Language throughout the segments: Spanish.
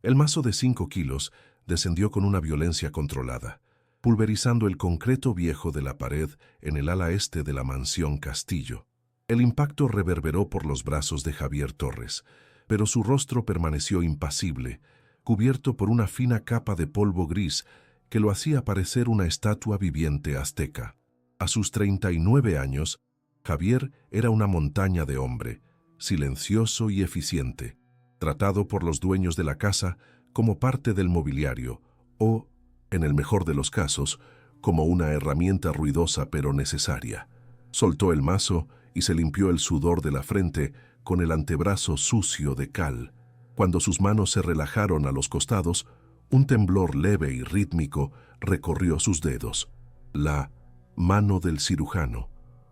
El mazo de 5 kilos descendió con una violencia controlada, pulverizando el concreto viejo de la pared en el ala este de la mansión Castillo. El impacto reverberó por los brazos de Javier Torres, pero su rostro permaneció impasible, cubierto por una fina capa de polvo gris que lo hacía parecer una estatua viviente azteca. A sus 39 años, Javier era una montaña de hombre, silencioso y eficiente, tratado por los dueños de la casa como parte del mobiliario o, en el mejor de los casos, como una herramienta ruidosa pero necesaria. Soltó el mazo y se limpió el sudor de la frente con el antebrazo sucio de cal. Cuando sus manos se relajaron a los costados, un temblor leve y rítmico recorrió sus dedos. La mano del cirujano,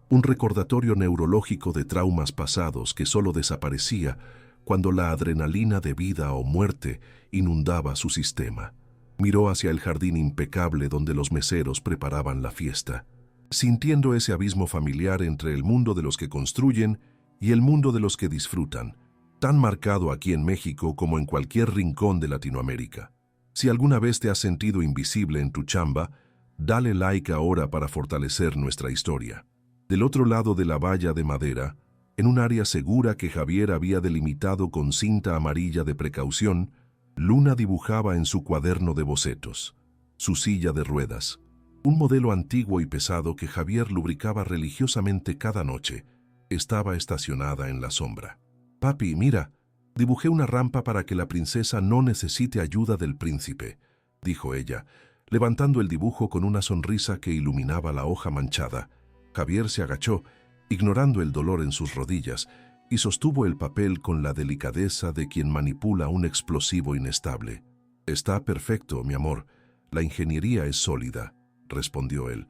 un recordatorio neurológico de traumas pasados que solo desaparecía cuando la adrenalina de vida o muerte inundaba su sistema. Miró hacia el jardín impecable donde los meseros preparaban la fiesta, sintiendo ese abismo familiar entre el mundo de los que construyen y el mundo de los que disfrutan, tan marcado aquí en México como en cualquier rincón de Latinoamérica. Si alguna vez te has sentido invisible en tu chamba, dale like ahora para fortalecer nuestra historia. Del otro lado de la valla de madera, en un área segura que Javier había delimitado con cinta amarilla de precaución, Luna dibujaba en su cuaderno de bocetos. Su silla de ruedas, un modelo antiguo y pesado que Javier lubricaba religiosamente cada noche, estaba estacionada en la sombra. «Papi, mira, dibujé una rampa para que la princesa no necesite ayuda del príncipe», dijo ella, levantando el dibujo con una sonrisa que iluminaba la hoja manchada. Javier se agachó, ignorando el dolor en sus rodillas, y sostuvo el papel con la delicadeza de quien manipula un explosivo inestable. «Está perfecto, mi amor. La ingeniería es sólida», respondió él,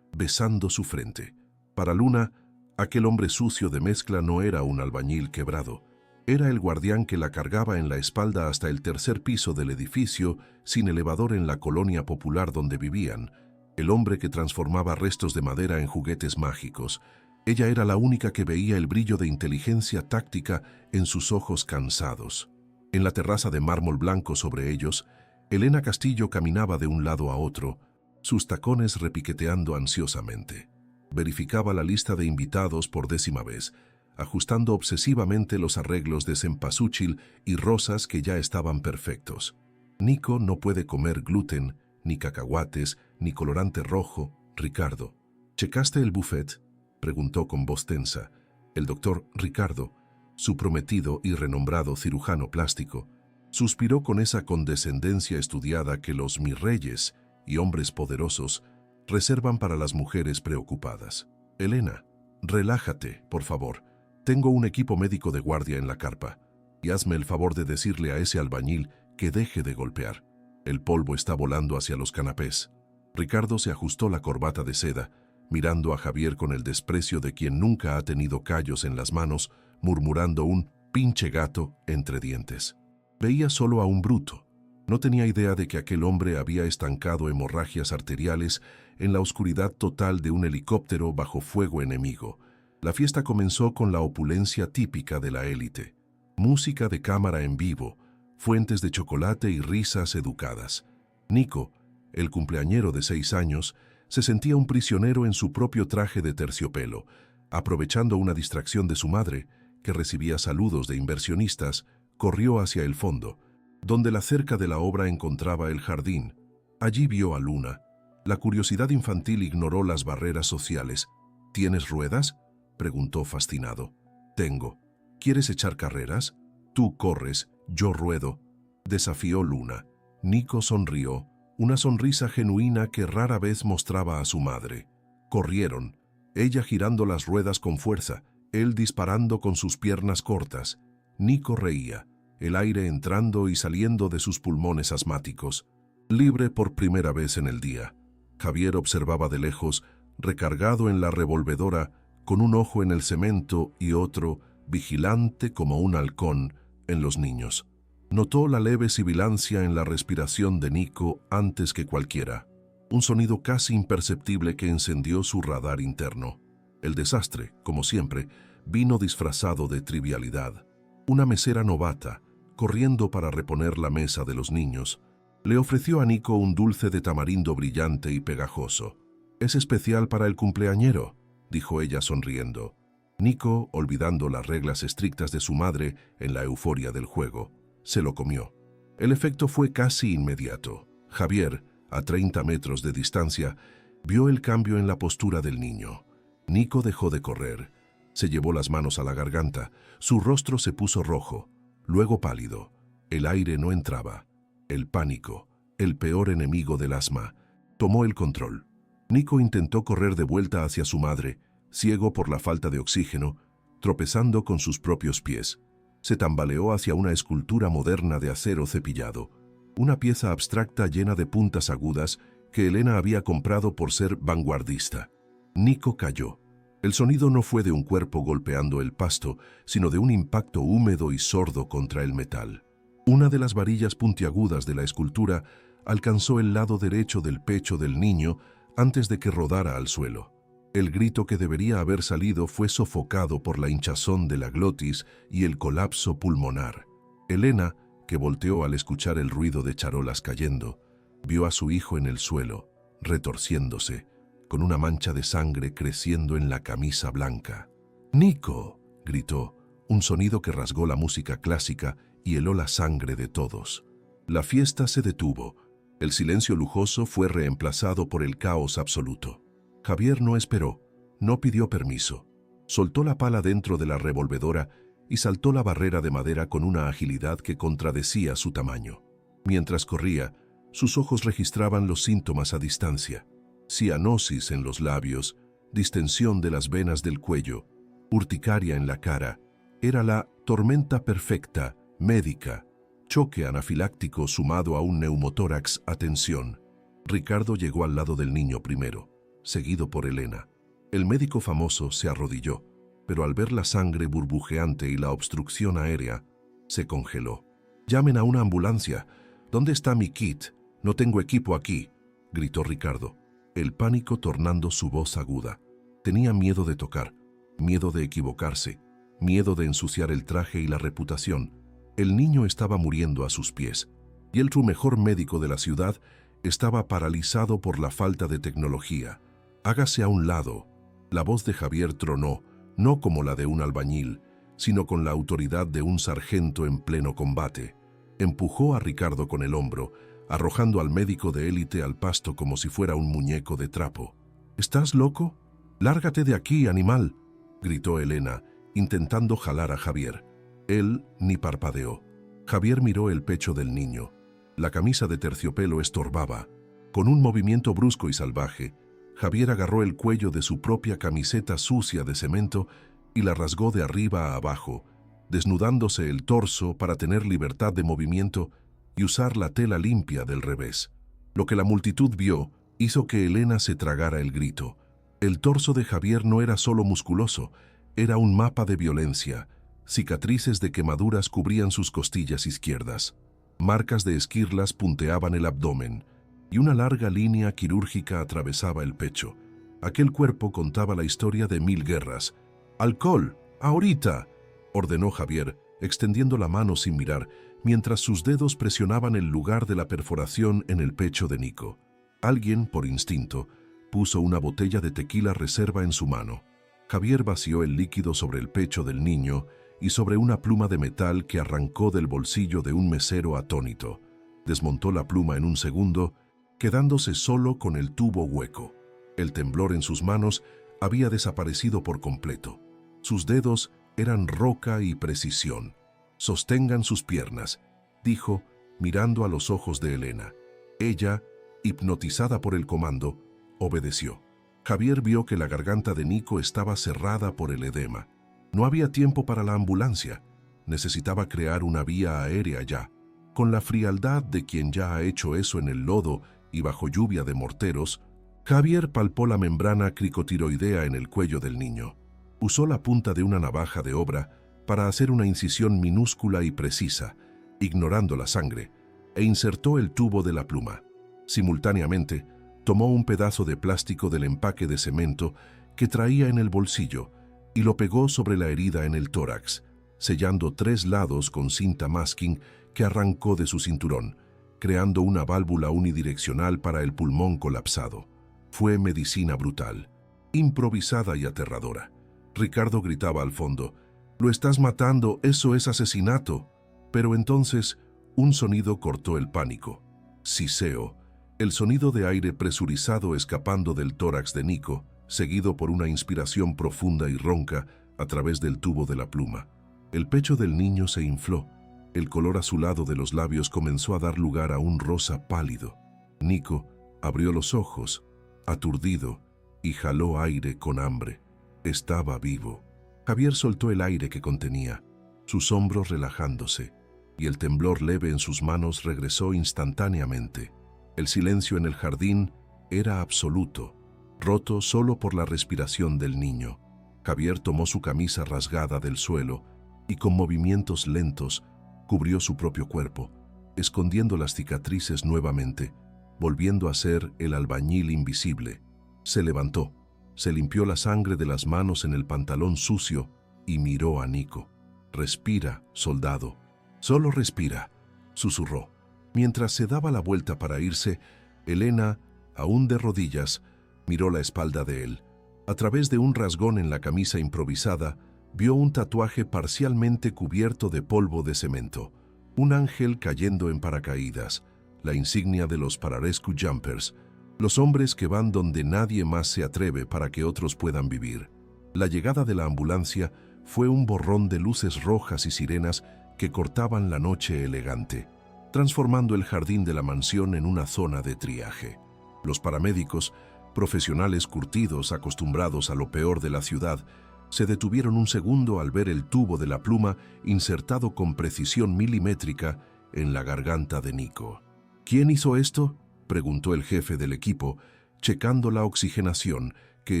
besando su frente. Para Luna, aquel hombre sucio de mezcla no era un albañil quebrado. Era el guardián que la cargaba en la espalda hasta el tercer piso del edificio sin elevador en la colonia popular donde vivían, el hombre que transformaba restos de madera en juguetes mágicos. Ella era la única que veía el brillo de inteligencia táctica en sus ojos cansados. En la terraza de mármol blanco sobre ellos, Elena Castillo caminaba de un lado a otro, sus tacones repiqueteando ansiosamente. Verificaba la lista de invitados por 10ª vez, ajustando obsesivamente los arreglos de cempasúchil y rosas que ya estaban perfectos. Nico no puede comer gluten, ni cacahuates, ni colorante rojo. Ricardo, ¿checaste el buffet?, preguntó con voz tensa. El doctor Ricardo, su prometido y renombrado cirujano plástico, suspiró con esa condescendencia estudiada que los mirreyes y hombres poderosos reservan para las mujeres preocupadas. «Elena, relájate, por favor. Tengo un equipo médico de guardia en la carpa. Y hazme el favor de decirle a ese albañil que deje de golpear. El polvo está volando hacia los canapés». Ricardo se ajustó la corbata de seda, mirando a Javier con el desprecio de quien nunca ha tenido callos en las manos, murmurando un «pinche gato» entre dientes. Veía solo a un bruto. No tenía idea de que aquel hombre había estancado hemorragias arteriales en la oscuridad total de un helicóptero bajo fuego enemigo. La fiesta comenzó con la opulencia típica de la élite. Música de cámara en vivo, fuentes de chocolate y risas educadas. Nico, el cumpleañero de 6 años, se sentía un prisionero en su propio traje de terciopelo, aprovechando una distracción de su madre, que recibía saludos de inversionistas, corrió hacia el fondo, donde la cerca de la obra encontraba el jardín. Allí vio a Luna. La curiosidad infantil ignoró las barreras sociales. «¿Tienes ruedas?», preguntó fascinado. «Tengo. ¿Quieres echar carreras? Tú corres, yo ruedo», desafió Luna. Nico sonrió, una sonrisa genuina que rara vez mostraba a su madre. Corrieron, ella girando las ruedas con fuerza, él disparando con sus piernas cortas. Nico reía, el aire entrando y saliendo de sus pulmones asmáticos. Libre por primera vez en el día. Javier observaba de lejos, recargado en la revolvedora, con un ojo en el cemento y otro, vigilante como un halcón, en los niños. Notó la leve sibilancia en la respiración de Nico antes que cualquiera, un sonido casi imperceptible que encendió su radar interno. El desastre, como siempre, vino disfrazado de trivialidad. Una mesera novata, corriendo para reponer la mesa de los niños. Le ofreció a Nico un dulce de tamarindo brillante y pegajoso. «Es especial para el cumpleañero», dijo ella sonriendo. Nico, olvidando las reglas estrictas de su madre en la euforia del juego, se lo comió. El efecto fue casi inmediato. Javier, a 30 metros de distancia, vio el cambio en la postura del niño. Nico dejó de correr. Se llevó las manos a la garganta. Su rostro se puso rojo, luego pálido. El aire no entraba. El pánico, el peor enemigo del asma, tomó el control. Nico intentó correr de vuelta hacia su madre, ciego por la falta de oxígeno, tropezando con sus propios pies. Se tambaleó hacia una escultura moderna de acero cepillado, una pieza abstracta llena de puntas agudas que Elena había comprado por ser vanguardista. Nico cayó. El sonido no fue de un cuerpo golpeando el pasto, sino de un impacto húmedo y sordo contra el metal. Una de las varillas puntiagudas de la escultura alcanzó el lado derecho del pecho del niño antes de que rodara al suelo. El grito que debería haber salido fue sofocado por la hinchazón de la glotis y el colapso pulmonar. Elena, que volteó al escuchar el ruido de charolas cayendo, vio a su hijo en el suelo, retorciéndose, con una mancha de sangre creciendo en la camisa blanca. «¡Nico!», gritó, un sonido que rasgó la música clásica y heló la sangre de todos. La fiesta se detuvo. El silencio lujoso fue reemplazado por el caos absoluto. Javier no esperó, no pidió permiso. Soltó la pala dentro de la revolvedora y saltó la barrera de madera con una agilidad que contradecía su tamaño. Mientras corría, sus ojos registraban los síntomas a distancia: cianosis en los labios, distensión de las venas del cuello, urticaria en la cara. Era la tormenta perfecta, médica, choque anafiláctico sumado a un neumotórax a tensión. Ricardo llegó al lado del niño primero, seguido por Elena. El médico famoso se arrodilló, pero al ver la sangre burbujeante y la obstrucción aérea, se congeló. «Llamen a una ambulancia. ¿Dónde está mi kit? No tengo equipo aquí», gritó Ricardo, el pánico tornando su voz aguda. Tenía miedo de tocar, miedo de equivocarse, miedo de ensuciar el traje y la reputación. El niño estaba muriendo a sus pies, y el mejor médico de la ciudad estaba paralizado por la falta de tecnología. «Hágase a un lado». La voz de Javier tronó, no como la de un albañil, sino con la autoridad de un sargento en pleno combate. Empujó a Ricardo con el hombro, arrojando al médico de élite al pasto como si fuera un muñeco de trapo. «¿Estás loco? Lárgate de aquí, animal», gritó Elena, intentando jalar a Javier. Él ni parpadeó. Javier miró el pecho del niño. La camisa de terciopelo estorbaba. Con un movimiento brusco y salvaje, Javier agarró el cuello de su propia camiseta sucia de cemento y la rasgó de arriba a abajo, desnudándose el torso para tener libertad de movimiento y usar la tela limpia del revés. Lo que la multitud vio hizo que Elena se tragara el grito. El torso de Javier no era solo musculoso, era un mapa de violencia. Cicatrices de quemaduras cubrían sus costillas izquierdas. Marcas de esquirlas punteaban el abdomen, y una larga línea quirúrgica atravesaba el pecho. Aquel cuerpo contaba la historia de 1000 guerras. «¡Alcohol! ¡Ahorita!», ordenó Javier, extendiendo la mano sin mirar, mientras sus dedos presionaban el lugar de la perforación en el pecho de Nico. Alguien, por instinto, puso una botella de tequila reserva en su mano. Javier vació el líquido sobre el pecho del niño y sobre una pluma de metal que arrancó del bolsillo de un mesero atónito. Desmontó la pluma en un segundo, quedándose solo con el tubo hueco. El temblor en sus manos había desaparecido por completo. Sus dedos eran roca y precisión. «Sostengan sus piernas», dijo, mirando a los ojos de Elena. Ella, hipnotizada por el comando, obedeció. Javier vio que la garganta de Nico estaba cerrada por el edema. No había tiempo para la ambulancia. Necesitaba crear una vía aérea ya. Con la frialdad de quien ya ha hecho eso en el lodo y bajo lluvia de morteros, Javier palpó la membrana cricotiroidea en el cuello del niño. Usó la punta de una navaja de obra para hacer una incisión minúscula y precisa, ignorando la sangre, e insertó el tubo de la pluma. Simultáneamente, tomó un pedazo de plástico del empaque de cemento que traía en el bolsillo y lo pegó sobre la herida en el tórax. sellando 3 lados con cinta masking que arrancó de su cinturón, creando una válvula unidireccional para el pulmón colapsado. Fue medicina brutal, improvisada y aterradora. Ricardo gritaba al fondo: «¡Lo estás matando! ¡Eso es asesinato!». Pero entonces, un sonido cortó el pánico. Siseo, el sonido de aire presurizado escapando del tórax de Nico, seguido por una inspiración profunda y ronca a través del tubo de la pluma. El pecho del niño se infló. El color azulado de los labios comenzó a dar lugar a un rosa pálido. Nico abrió los ojos, aturdido, y jaló aire con hambre. Estaba vivo. Javier soltó el aire que contenía, sus hombros relajándose, y el temblor leve en sus manos regresó instantáneamente. El silencio en el jardín era absoluto, roto solo por la respiración del niño. Javier tomó su camisa rasgada del suelo y con movimientos lentos cubrió su propio cuerpo, escondiendo las cicatrices nuevamente, volviendo a ser el albañil invisible. Se levantó, se limpió la sangre de las manos en el pantalón sucio y miró a Nico. «Respira, soldado. Solo respira», susurró. Mientras se daba la vuelta para irse, Elena, aún de rodillas, miró la espalda de él. A través de un rasgón en la camisa improvisada, vio un tatuaje parcialmente cubierto de polvo de cemento. Un ángel cayendo en paracaídas, la insignia de los Pararescue Jumpers, los hombres que van donde nadie más se atreve para que otros puedan vivir. La llegada de la ambulancia fue un borrón de luces rojas y sirenas que cortaban la noche elegante, transformando el jardín de la mansión en una zona de triaje. Los paramédicos, profesionales curtidos acostumbrados a lo peor de la ciudad, se detuvieron un segundo al ver el tubo de la pluma insertado con precisión milimétrica en la garganta de Nico. «¿Quién hizo esto?», preguntó el jefe del equipo, checando la oxigenación, que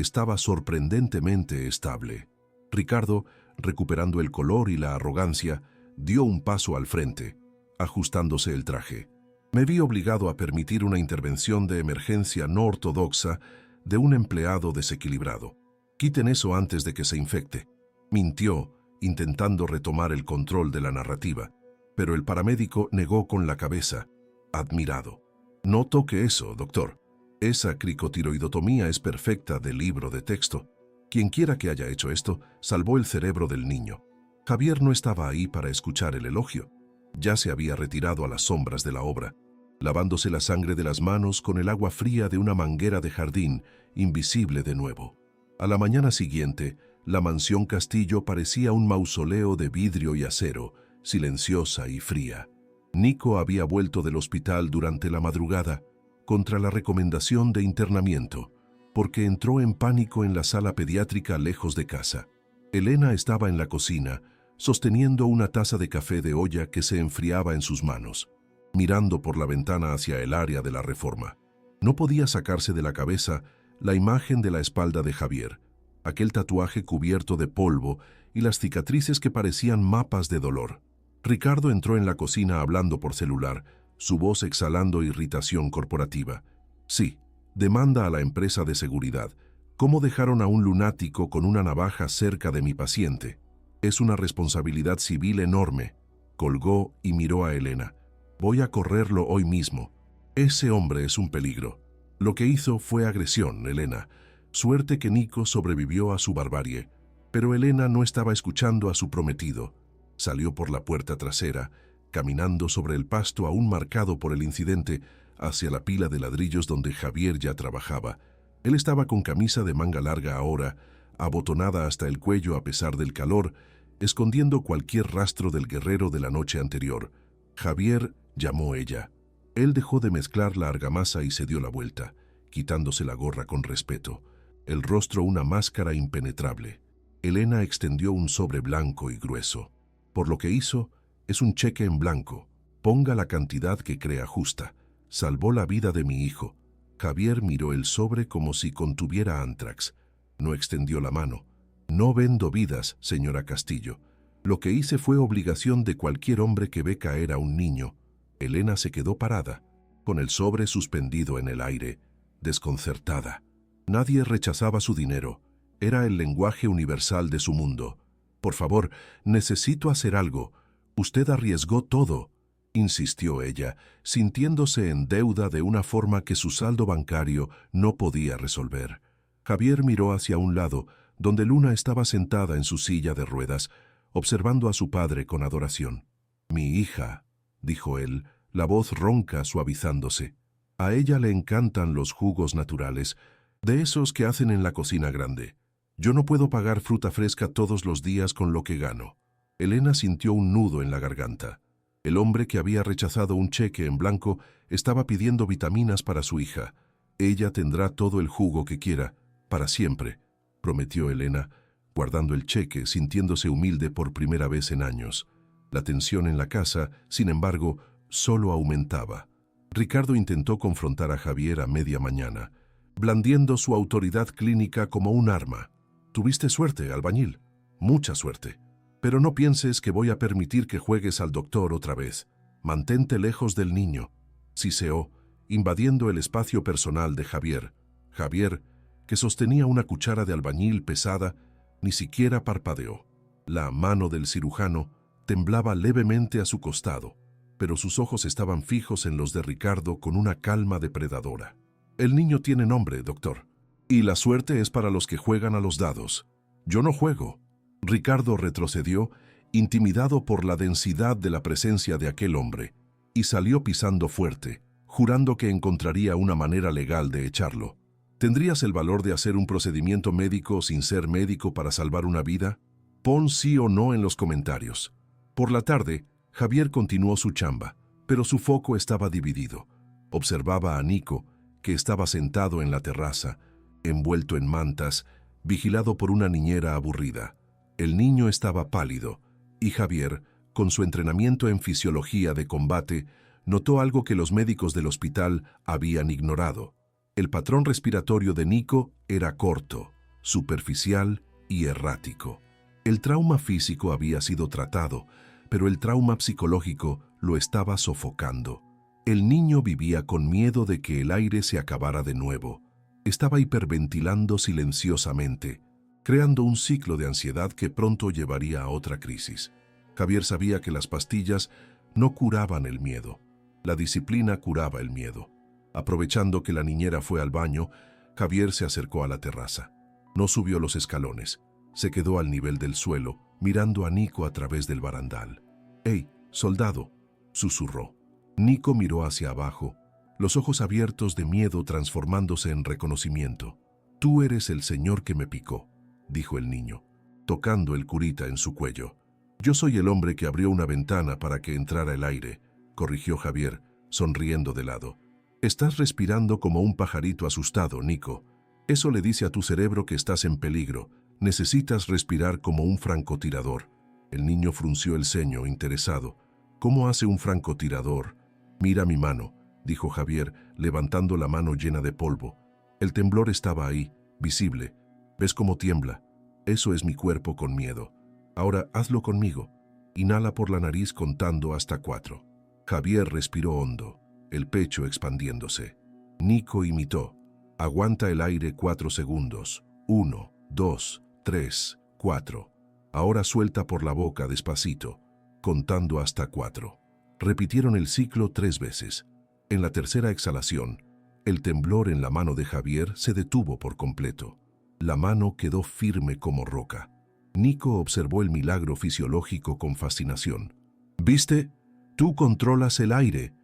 estaba sorprendentemente estable. Ricardo, recuperando el color y la arrogancia, dio un paso al frente, ajustándose el traje. «Me vi obligado a permitir una intervención de emergencia no ortodoxa de un empleado desequilibrado. Quiten eso antes de que se infecte», mintió, intentando retomar el control de la narrativa, pero el paramédico negó con la cabeza, admirado. «No toque eso, doctor. Esa cricotiroidotomía es perfecta de libro de texto. Quienquiera que haya hecho esto, salvó el cerebro del niño». Javier no estaba ahí para escuchar el elogio. Ya se había retirado a las sombras de la obra, lavándose la sangre de las manos con el agua fría de una manguera de jardín, invisible de nuevo. A la mañana siguiente, la mansión Castillo parecía un mausoleo de vidrio y acero, silenciosa y fría. Nico había vuelto del hospital durante la madrugada, contra la recomendación de internamiento, porque entró en pánico en la sala pediátrica lejos de casa. Elena estaba en la cocina, sosteniendo una taza de café de olla que se enfriaba en sus manos, mirando por la ventana hacia el área de la Reforma. No podía sacarse de la cabeza la imagen de la espalda de Javier, aquel tatuaje cubierto de polvo y las cicatrices que parecían mapas de dolor. Ricardo entró en la cocina hablando por celular, su voz exhalando irritación corporativa. «Sí, demanda a la empresa de seguridad. ¿Cómo dejaron a un lunático con una navaja cerca de mi paciente? Es una responsabilidad civil enorme». Colgó y miró a Elena. «Voy a correrlo hoy mismo. Ese hombre es un peligro». Lo que hizo fue agresión, Elena. Suerte que Nico sobrevivió a su barbarie. Pero Elena no estaba escuchando a su prometido. Salió por la puerta trasera, caminando sobre el pasto aún marcado por el incidente, hacia la pila de ladrillos donde Javier ya trabajaba. Él estaba con camisa de manga larga ahora, abotonada hasta el cuello a pesar del calor, escondiendo cualquier rastro del guerrero de la noche anterior. «Javier», llamó ella. Él dejó de mezclar la argamasa y se dio la vuelta, quitándose la gorra con respeto, el rostro una máscara impenetrable. Elena extendió un sobre blanco y grueso. «Por lo que hizo, es un cheque en blanco. Ponga la cantidad que crea justa. Salvó la vida de mi hijo». Javier miró el sobre como si contuviera ántrax. No extendió la mano. «No vendo vidas, señora Castillo. Lo que hice fue obligación de cualquier hombre que ve caer a un niño». Elena se quedó parada, con el sobre suspendido en el aire, desconcertada. Nadie rechazaba su dinero. Era el lenguaje universal de su mundo. Por favor, necesito hacer algo. Usted arriesgó todo, insistió ella, sintiéndose en deuda de una forma que su saldo bancario no podía resolver. Javier miró hacia un lado, donde Luna estaba sentada en su silla de ruedas, observando a su padre con adoración. «Mi hija», dijo él, la voz ronca suavizándose. «A ella le encantan los jugos naturales, de esos que hacen en la cocina grande. Yo no puedo pagar fruta fresca todos los días con lo que gano». Elena sintió un nudo en la garganta. El hombre que había rechazado un cheque en blanco estaba pidiendo vitaminas para su hija. «Ella tendrá todo el jugo que quiera, para siempre», prometió Elena, guardando el cheque, sintiéndose humilde por primera vez en años. La tensión en la casa, sin embargo, solo aumentaba. Ricardo intentó confrontar a Javier a media mañana, blandiendo su autoridad clínica como un arma. «Tuviste suerte, albañil, mucha suerte. Pero no pienses que voy a permitir que juegues al doctor otra vez. Mantente lejos del niño», siseó, invadiendo el espacio personal de Javier. Javier, que sostenía una cuchara de albañil pesada, ni siquiera parpadeó. La mano del cirujano temblaba levemente a su costado, pero sus ojos estaban fijos en los de Ricardo con una calma depredadora. «El niño tiene nombre, doctor, y la suerte es para los que juegan a los dados. Yo no juego». Ricardo retrocedió, intimidado por la densidad de la presencia de aquel hombre, y salió pisando fuerte, jurando que encontraría una manera legal de echarlo. «¿Tendrías el valor de hacer un procedimiento médico sin ser médico para salvar una vida? Pon sí o no en los comentarios». Por la tarde, Javier continuó su chamba, pero su foco estaba dividido. Observaba a Nico, que estaba sentado en la terraza, envuelto en mantas, vigilado por una niñera aburrida. El niño estaba pálido, y Javier, con su entrenamiento en fisiología de combate, notó algo que los médicos del hospital habían ignorado. El patrón respiratorio de Nico era corto, superficial y errático. El trauma físico había sido tratado, pero el trauma psicológico lo estaba sofocando. El niño vivía con miedo de que el aire se acabara de nuevo. Estaba hiperventilando silenciosamente, creando un ciclo de ansiedad que pronto llevaría a otra crisis. Javier sabía que las pastillas no curaban el miedo. La disciplina curaba el miedo. Aprovechando que la niñera fue al baño, Javier se acercó a la terraza. No subió los escalones. Se quedó al nivel del suelo, mirando a Nico a través del barandal. «¡Hey, soldado!», susurró. Nico miró hacia abajo, los ojos abiertos de miedo transformándose en reconocimiento. «Tú eres el señor que me picó», dijo el niño, tocando el curita en su cuello. «Yo soy el hombre que abrió una ventana para que entrara el aire», corrigió Javier, sonriendo de lado. «Estás respirando como un pajarito asustado, Nico. Eso le dice a tu cerebro que estás en peligro. Necesitas respirar como un francotirador». El niño frunció el ceño, interesado. «¿Cómo hace un francotirador?» «Mira mi mano», dijo Javier, levantando la mano llena de polvo. El temblor estaba ahí, visible. «¿Ves cómo tiembla? Eso es mi cuerpo con miedo. Ahora hazlo conmigo. Inhala por la nariz contando hasta 4. Javier respiró hondo, el pecho expandiéndose. Nico imitó. «Aguanta el aire 4 segundos. 1, 2, 3, 4. Ahora suelta por la boca despacito, contando hasta 4. Repitieron el ciclo 3 veces. En la tercera exhalación, el temblor en la mano de Javier se detuvo por completo. La mano quedó firme como roca. Nico observó el milagro fisiológico con fascinación. «¿Viste? Tú controlas el aire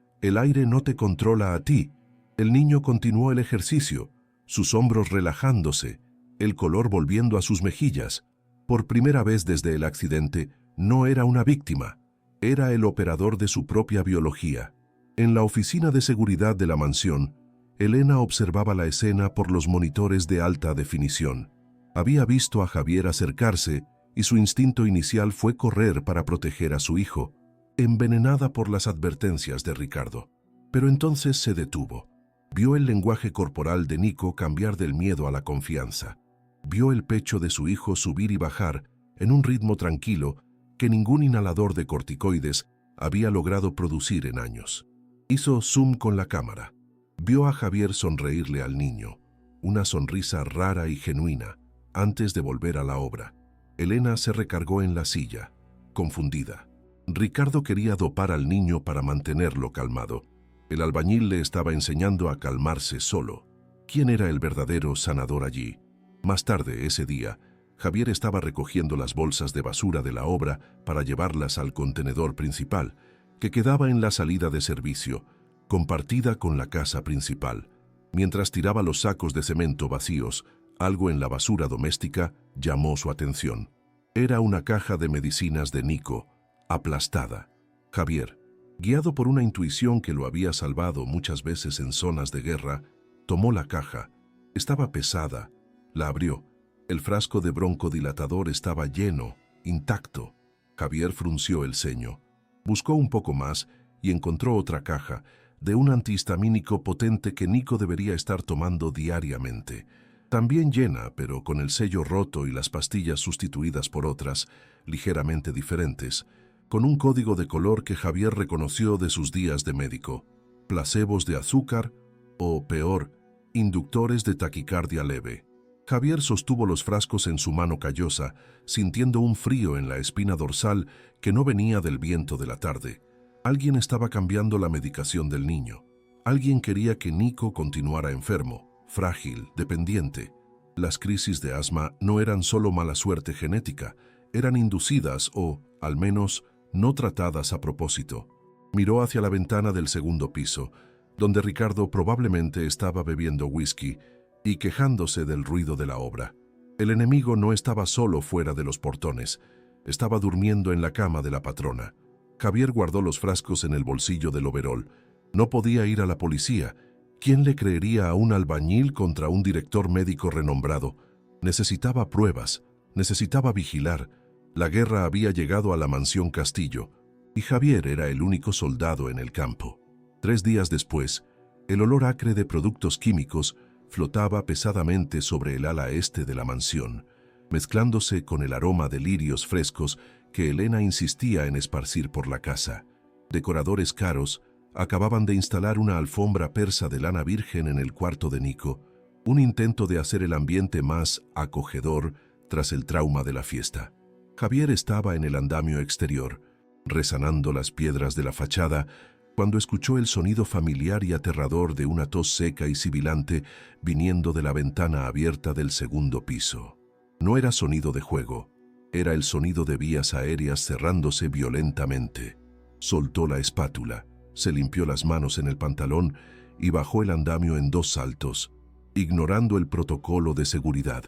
no te controla a ti». El niño continuó el ejercicio, sus hombros relajándose, el color volviendo a sus mejillas. Por primera vez desde el accidente, no era una víctima, era el operador de su propia biología. En la oficina de seguridad de la mansión, Elena observaba la escena por los monitores de alta definición. Había visto a Javier acercarse y su instinto inicial fue correr para proteger a su hijo, envenenada por las advertencias de Ricardo. Pero entonces se detuvo. Vio el lenguaje corporal de Nico cambiar del miedo a la confianza. Vio el pecho de su hijo subir y bajar en un ritmo tranquilo que ningún inhalador de corticoides había logrado producir en años. Hizo zoom con la cámara. Vio a Javier sonreírle al niño, una sonrisa rara y genuina, antes de volver a la obra. Elena se recargó en la silla, confundida. Ricardo quería dopar al niño para mantenerlo calmado. El albañil le estaba enseñando a calmarse solo. ¿Quién era el verdadero sanador allí? Más tarde ese día, Javier estaba recogiendo las bolsas de basura de la obra para llevarlas al contenedor principal, que quedaba en la salida de servicio, compartida con la casa principal. Mientras tiraba los sacos de cemento vacíos, algo en la basura doméstica llamó su atención. Era una caja de medicinas de Nico, aplastada. Javier, guiado por una intuición que lo había salvado muchas veces en zonas de guerra, tomó la caja. Estaba pesada. La abrió. El frasco de broncodilatador estaba lleno, intacto. Javier frunció el ceño. Buscó un poco más y encontró otra caja, de un antihistamínico potente que Nico debería estar tomando diariamente. También llena, pero con el sello roto y las pastillas sustituidas por otras, ligeramente diferentes, con un código de color que Javier reconoció de sus días de médico. Placebos de azúcar o, peor, inductores de taquicardia leve. Javier sostuvo los frascos en su mano callosa, sintiendo un frío en la espina dorsal que no venía del viento de la tarde. Alguien estaba cambiando la medicación del niño. Alguien quería que Nico continuara enfermo, frágil, dependiente. Las crisis de asma no eran solo mala suerte genética, eran inducidas o, al menos, no tratadas a propósito. Miró hacia la ventana del segundo piso, donde Ricardo probablemente estaba bebiendo whisky y quejándose del ruido de la obra. El enemigo no estaba solo fuera de los portones, estaba durmiendo en la cama de la patrona. Javier guardó los frascos en el bolsillo del overol. No podía ir a la policía. ¿Quién le creería a un albañil contra un director médico renombrado? Necesitaba pruebas, necesitaba vigilar. La guerra había llegado a la mansión Castillo, y Javier era el único soldado en el campo. 3 días después, el olor acre de productos químicos flotaba pesadamente sobre el ala este de la mansión, mezclándose con el aroma de lirios frescos que Elena insistía en esparcir por la casa. Decoradores caros acababan de instalar una alfombra persa de lana virgen en el cuarto de Nico, un intento de hacer el ambiente más acogedor tras el trauma de la fiesta. Javier estaba en el andamio exterior, resanando las piedras de la fachada, cuando escuchó el sonido familiar y aterrador de una tos seca y sibilante viniendo de la ventana abierta del segundo piso. No era sonido de juego, era el sonido de vías aéreas cerrándose violentamente. Soltó la espátula, se limpió las manos en el pantalón y bajó el andamio en 2 saltos, ignorando el protocolo de seguridad.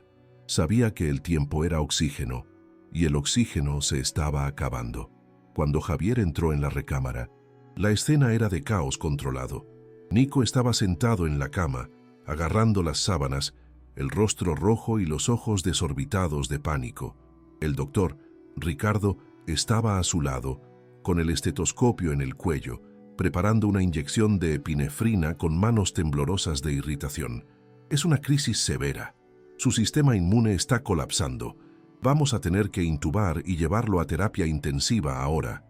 Sabía que el tiempo era oxígeno, y el oxígeno se estaba acabando. Cuando Javier entró en la recámara, la escena era de caos controlado. Nico estaba sentado en la cama, agarrando las sábanas, el rostro rojo y los ojos desorbitados de pánico. El doctor, Ricardo, estaba a su lado, con el estetoscopio en el cuello, preparando una inyección de epinefrina con manos temblorosas de irritación. Es una crisis severa. Su sistema inmune está colapsando. Vamos a tener que intubar y llevarlo a terapia intensiva ahora,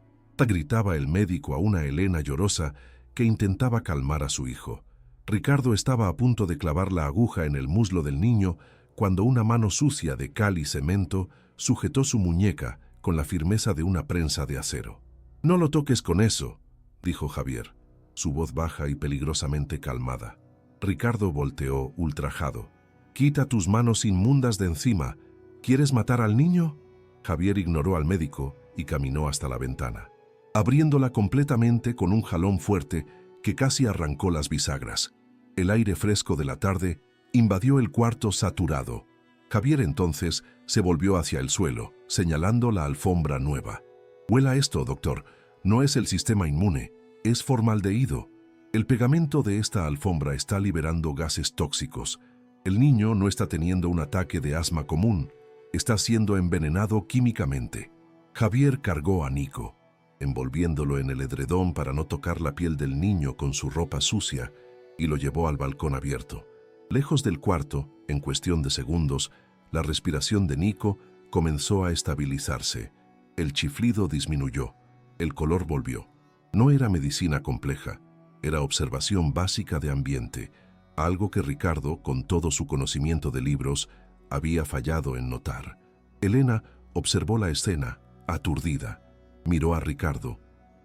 gritaba el médico a una Elena llorosa que intentaba calmar a su hijo. Ricardo estaba a punto de clavar la aguja en el muslo del niño cuando una mano sucia de cal y cemento sujetó su muñeca con la firmeza de una prensa de acero. «No lo toques con eso», dijo Javier, su voz baja y peligrosamente calmada. Ricardo volteó, ultrajado. «Quita tus manos inmundas de encima. ¿Quieres matar al niño?». Javier ignoró al médico y caminó hasta la ventana, abriéndola completamente con un jalón fuerte que casi arrancó las bisagras. El aire fresco de la tarde invadió el cuarto saturado. Javier entonces se volvió hacia el suelo, señalando la alfombra nueva. «Huela esto, doctor. No es el sistema inmune, es formaldehído. El pegamento de esta alfombra está liberando gases tóxicos. El niño no está teniendo un ataque de asma común, está siendo envenenado químicamente». Javier cargó a Nico, envolviéndolo en el edredón para no tocar la piel del niño con su ropa sucia, y lo llevó al balcón abierto. Lejos del cuarto, en cuestión de segundos, la respiración de Nico comenzó a estabilizarse. El chiflido disminuyó, el color volvió. No era medicina compleja, era observación básica de ambiente, algo que Ricardo, con todo su conocimiento de libros, había fallado en notar. Elena Observó la escena, aturdida. Miró a Ricardo,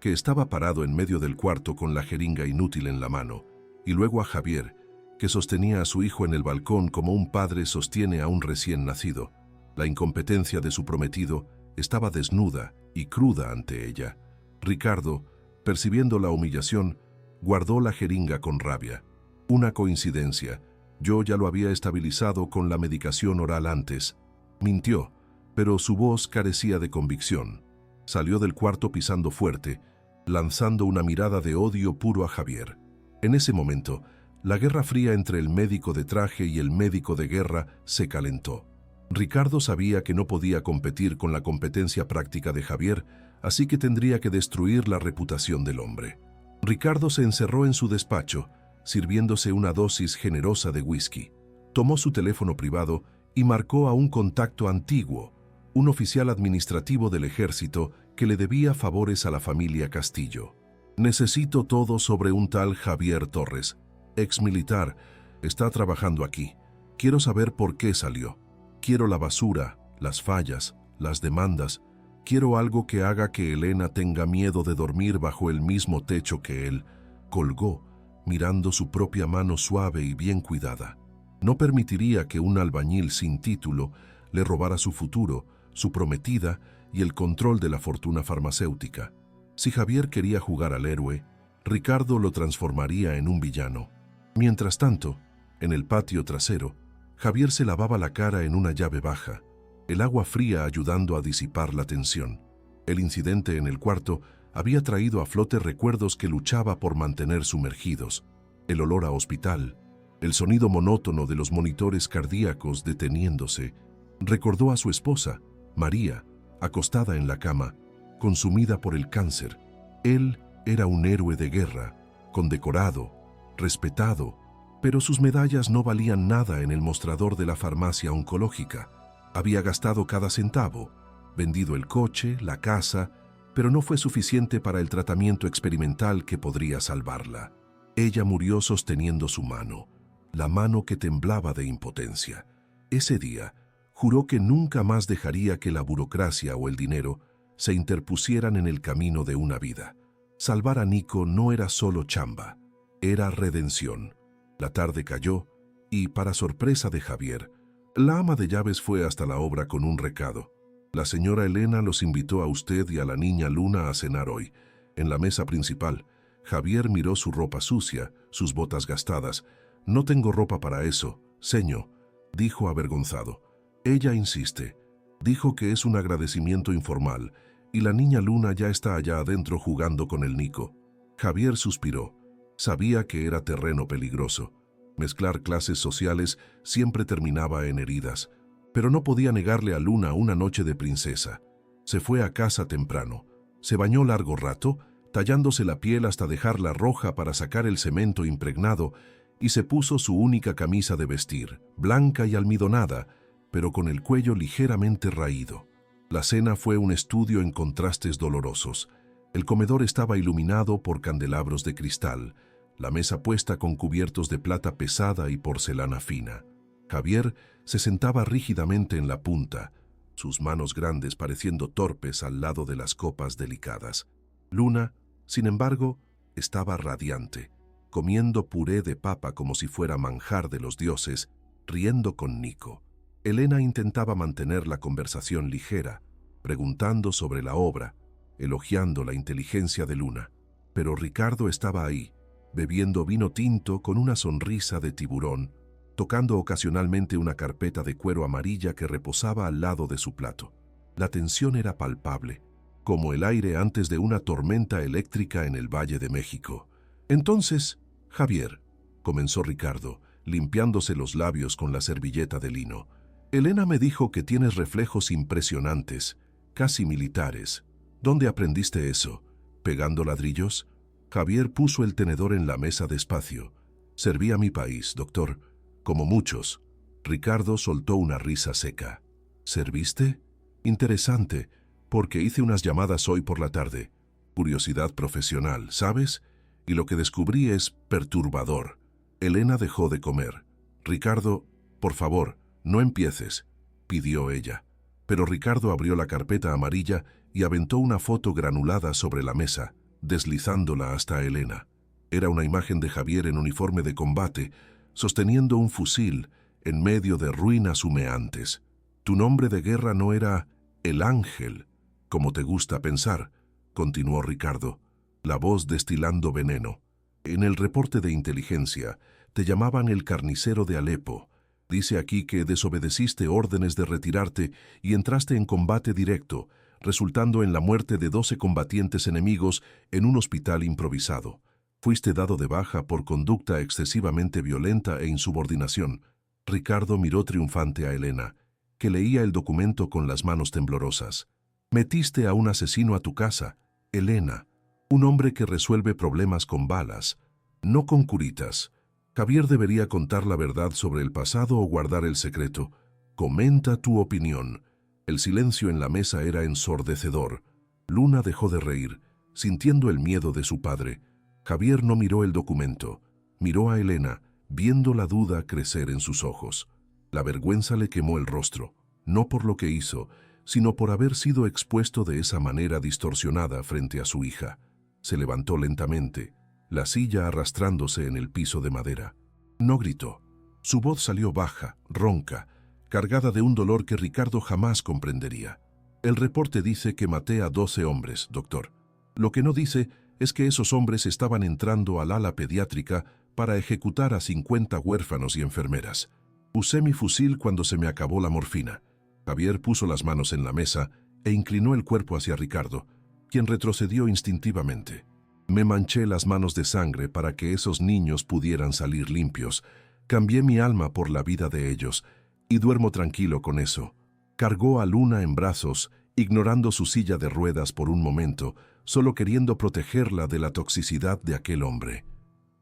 que estaba parado en medio del cuarto con la jeringa inútil en la mano, y luego a Javier, que sostenía a su hijo en el balcón como un padre sostiene a un recién nacido. La incompetencia de su prometido estaba desnuda y cruda ante ella. Ricardo, percibiendo la humillación, guardó la jeringa con rabia. Una coincidencia. Yo ya lo había estabilizado con la medicación oral antes. Mintió, pero su voz carecía de convicción. Salió del cuarto pisando fuerte, lanzando una mirada de odio puro a Javier. En ese momento, la guerra fría entre el médico de traje y el médico de guerra se calentó. Ricardo sabía que no podía competir con la competencia práctica de Javier, así que tendría que destruir la reputación del hombre. Ricardo se encerró en su despacho, sirviéndose una dosis generosa de whisky. Tomó su teléfono privado y marcó a un contacto antiguo, un oficial administrativo del ejército que le debía favores a la familia Castillo. Necesito todo sobre un tal Javier Torres, exmilitar, está trabajando aquí. Quiero saber por qué salió. Quiero la basura, las fallas, las demandas. Quiero algo que haga que Elena tenga miedo de dormir bajo el mismo techo que él. Colgó, mirando su propia mano suave y bien cuidada. No permitiría que un albañil sin título le robara su futuro, su prometida y el control de la fortuna farmacéutica. Si Javier quería jugar al héroe, Ricardo lo transformaría en un villano. Mientras tanto, en el patio trasero, Javier se lavaba la cara en una llave baja, el agua fría ayudando a disipar la tensión. El incidente en el cuarto había traído a flote recuerdos que luchaba por mantener sumergidos. El olor a hospital, el sonido monótono de los monitores cardíacos deteniéndose. Recordó a su esposa, María, acostada en la cama, consumida por el cáncer. Él era un héroe de guerra, condecorado, respetado, pero sus medallas no valían nada en el mostrador de la farmacia oncológica. Había gastado cada centavo, vendido el coche, la casa, pero no fue suficiente para el tratamiento experimental que podría salvarla. Ella murió sosteniendo su mano, la mano que temblaba de impotencia. Ese día, juró que nunca más dejaría que la burocracia o el dinero se interpusieran en el camino de una vida. Salvar a Nico no era solo chamba, era redención. La tarde cayó y, para sorpresa de Javier, la ama de llaves fue hasta la obra con un recado. La señora Elena los invitó a usted y a la niña Luna a cenar hoy. En la mesa principal, Javier miró su ropa sucia, sus botas gastadas. No tengo ropa para eso, señor, dijo avergonzado. Ella insiste. Dijo que es un agradecimiento informal y la niña Luna ya está allá adentro jugando con el Nico. Javier suspiró. Sabía que era terreno peligroso. Mezclar clases sociales siempre terminaba en heridas, pero no podía negarle a Luna una noche de princesa. Se fue a casa temprano. Se bañó largo rato, tallándose la piel hasta dejarla roja para sacar el cemento impregnado, y se puso su única camisa de vestir, blanca y almidonada, pero con el cuello ligeramente raído. La cena fue un estudio en contrastes dolorosos. El comedor estaba iluminado por candelabros de cristal, la mesa puesta con cubiertos de plata pesada y porcelana fina. Javier se sentaba rígidamente en la punta, sus manos grandes pareciendo torpes al lado de las copas delicadas. Luna, sin embargo, estaba radiante, comiendo puré de papa como si fuera manjar de los dioses, riendo con Nico. Elena intentaba mantener la conversación ligera, preguntando sobre la obra, elogiando la inteligencia de Luna. Pero Ricardo estaba ahí, bebiendo vino tinto con una sonrisa de tiburón, tocando ocasionalmente una carpeta de cuero amarilla que reposaba al lado de su plato. La tensión era palpable, como el aire antes de una tormenta eléctrica en el Valle de México. Entonces, Javier, comenzó Ricardo, limpiándose los labios con la servilleta de lino, Elena me dijo que tienes reflejos impresionantes, casi militares. ¿Dónde aprendiste eso? ¿Pegando ladrillos? Javier puso el tenedor en la mesa despacio. Serví a mi país, doctor, como muchos. Ricardo soltó una risa seca. ¿Serviste? Interesante, porque hice unas llamadas hoy por la tarde. Curiosidad profesional, ¿sabes? Y lo que descubrí es perturbador. Elena dejó de comer. Ricardo, por favor, no empieces, pidió ella. Pero Ricardo abrió la carpeta amarilla y aventó una foto granulada sobre la mesa, deslizándola hasta Elena. Era una imagen de Javier en uniforme de combate, sosteniendo un fusil en medio de ruinas humeantes. Tu nombre de guerra no era El Ángel, como te gusta pensar, continuó Ricardo, la voz destilando veneno. En el reporte de inteligencia te llamaban el carnicero de Alepo. Dice aquí que desobedeciste órdenes de retirarte y entraste en combate directo, resultando en la muerte de 12 combatientes enemigos en un hospital improvisado. Fuiste dado de baja por conducta excesivamente violenta e insubordinación. Ricardo miró triunfante a Elena, que leía el documento con las manos temblorosas. Metiste a un asesino a tu casa, Elena, un hombre que resuelve problemas con balas, no con curitas. Javier debería contar la verdad sobre el pasado o guardar el secreto. Comenta tu opinión. El silencio en la mesa era ensordecedor. Luna dejó de reír, sintiendo el miedo de su padre. Javier no miró el documento. Miró a Elena, viendo la duda crecer en sus ojos. La vergüenza le quemó el rostro, no por lo que hizo, sino por haber sido expuesto de esa manera distorsionada frente a su hija. Se levantó lentamente, la silla arrastrándose en el piso de madera. No gritó. Su voz salió baja, ronca, cargada de un dolor que Ricardo jamás comprendería. El reporte dice que maté a 12 hombres, doctor. Lo que no dice es que esos hombres estaban entrando al ala pediátrica para ejecutar a 50 huérfanos y enfermeras. Usé mi fusil cuando se me acabó la morfina. Javier puso las manos en la mesa e inclinó el cuerpo hacia Ricardo, quien retrocedió instintivamente. Me manché las manos de sangre para que esos niños pudieran salir limpios. Cambié mi alma por la vida de ellos, y duermo tranquilo con eso. Cargó a Luna en brazos, ignorando su silla de ruedas por un momento, solo queriendo protegerla de la toxicidad de aquel hombre.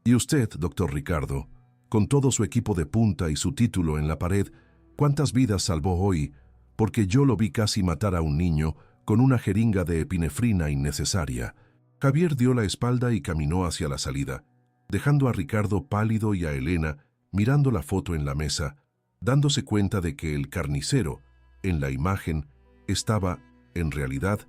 Y usted, doctor Ricardo, con todo su equipo de punta y su título en la pared, ¿cuántas vidas salvó hoy? Porque yo lo vi casi matar a un niño con una jeringa de epinefrina innecesaria. Javier dio la espalda y caminó hacia la salida, dejando a Ricardo pálido y a Elena mirando la foto en la mesa, dándose cuenta de que el carnicero, en la imagen, estaba, en realidad,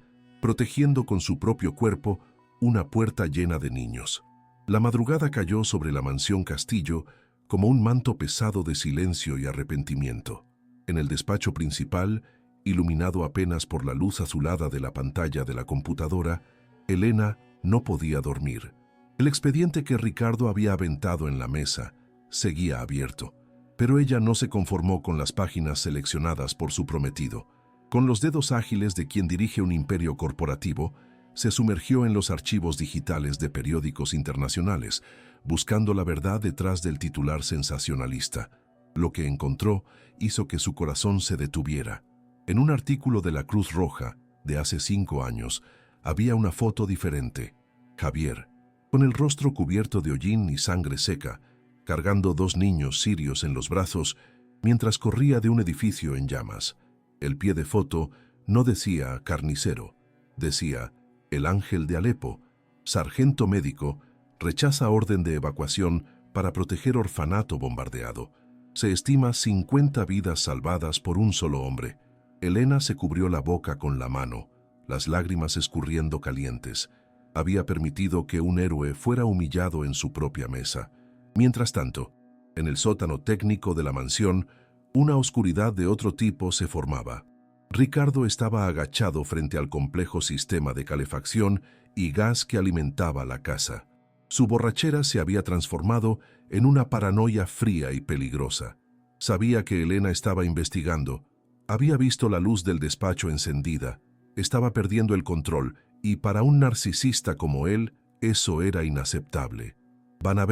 protegiendo con su propio cuerpo una puerta llena de niños. La madrugada cayó sobre la mansión Castillo como un manto pesado de silencio y arrepentimiento. En el despacho principal, iluminado apenas por la luz azulada de la pantalla de la computadora, Elena no podía dormir. El expediente que Ricardo había aventado en la mesa seguía abierto, pero ella no se conformó con las páginas seleccionadas por su prometido. Con los dedos ágiles de quien dirige un imperio corporativo, se sumergió en los archivos digitales de periódicos internacionales, buscando la verdad detrás del titular sensacionalista. Lo que encontró hizo que su corazón se detuviera. En un artículo de la Cruz Roja, de hace 5 años, había una foto diferente. Javier, con el rostro cubierto de hollín y sangre seca, cargando 2 niños sirios en los brazos, mientras corría de un edificio en llamas. El pie de foto no decía carnicero, decía El Ángel de Alepo, sargento médico, rechaza orden de evacuación para proteger orfanato bombardeado. Se estima 50 vidas salvadas por un solo hombre. Elena se cubrió la boca con la mano, las lágrimas escurriendo calientes. Había permitido que un héroe fuera humillado en su propia mesa. Mientras tanto, en el sótano técnico de la mansión, una oscuridad de otro tipo se formaba. Ricardo estaba agachado frente al complejo sistema de calefacción y gas que alimentaba la casa. Su borrachera se había transformado en una paranoia fría y peligrosa. Sabía que Elena estaba investigando. Había visto la luz del despacho encendida. Estaba perdiendo el control y para un narcisista como él, eso era inaceptable. Van a